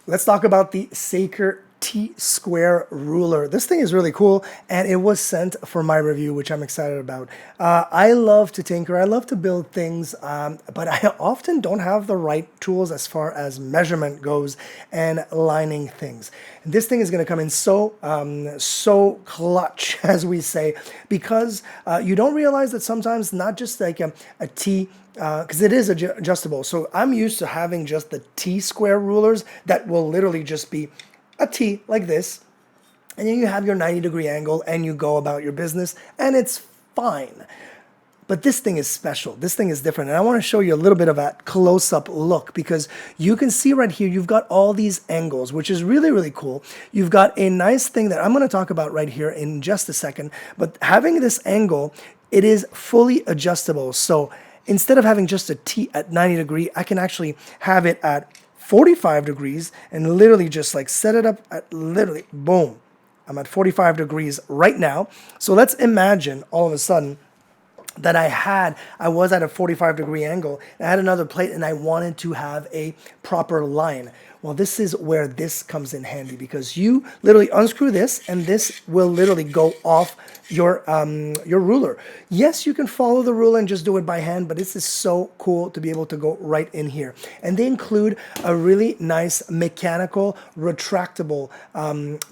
let's talk about the Saker T-square ruler. This thing is really cool, and it was sent for my review, which I'm excited about. I love to tinker, I love to build things, but I often don't have the right tools as far as measurement goes and lining things. And this thing is going to come in so clutch, as we say, because you don't realize that sometimes not just like a T, because it is adjustable. So I'm used to having just the T-square rulers that will literally just be a T like this, and then you have your 90-degree angle and you go about your business and it's fine. But this thing is special. This thing is different. And I want to show you a little bit of a close-up look, because you can see right here, you've got all these angles, which is really, really cool. You've got a nice thing that I'm going to talk about right here in just a second. But having this angle, it is fully adjustable. So instead of having just a T at 90 degree, I can actually have it at 45 degrees and literally just like set it up at literally, boom. I'm at 45 degrees right now. So let's imagine all of a sudden that I was at a 45-degree angle, and I had another plate and I wanted to have a proper line. Well, this is where this comes in handy, because you literally unscrew this and this will literally go off your ruler. Yes, you can follow the ruler and just do it by hand, but this is so cool to be able to go right in here. And they include a really nice mechanical retractable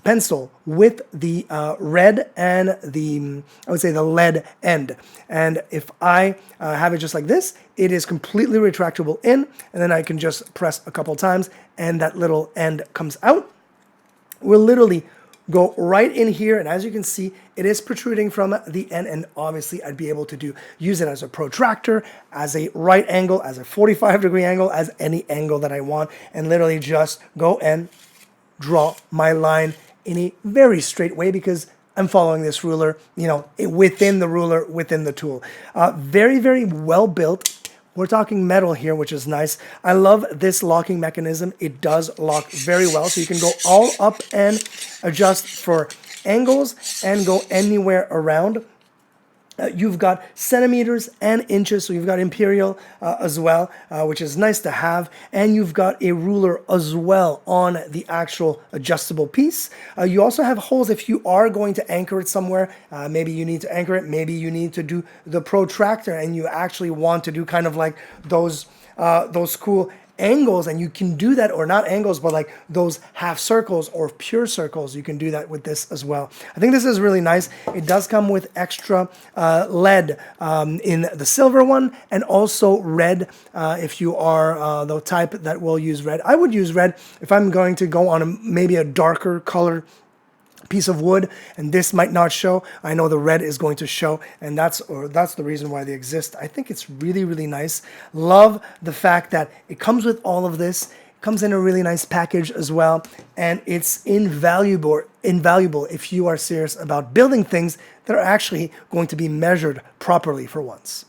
pencil with the red and the, I would say, the lead end. And if I have it just like this, it is completely retractable in, and then I can just press a couple times and that little end comes out. We'll literally go right in here, and as you can see, it is protruding from the end, and obviously I'd be able to use it as a protractor, as a right angle, as a 45-degree angle, as any angle that I want, and literally just go and draw my line in a very straight way, because I'm following this ruler, you know, within the ruler, within the tool. Very, very well built. We're talking metal here, which is nice. I love this locking mechanism. It does lock very well, so you can go all up and adjust for angles and go anywhere around. You've got centimeters and inches, so you've got imperial as well, which is nice to have. And you've got a ruler as well on the actual adjustable piece. You also have holes if you are going to anchor it somewhere. Maybe you need to anchor it. Maybe you need to do the protractor, and you actually want to do kind of like those cool angles, and you can do that, or not angles, but like those half circles or pure circles. You can do that with this as well. I think this is really nice. It does come with extra lead in the silver one, and also red if you are the type that will use red. I would use red if I'm going to go on maybe a darker color piece of wood, and this might not show. I know the red is going to show, and that's the reason why they exist. I think it's really, really nice. Love the fact that it comes with all of this. It comes in a really nice package as well, and it's invaluable if you are serious about building things that are actually going to be measured properly for once.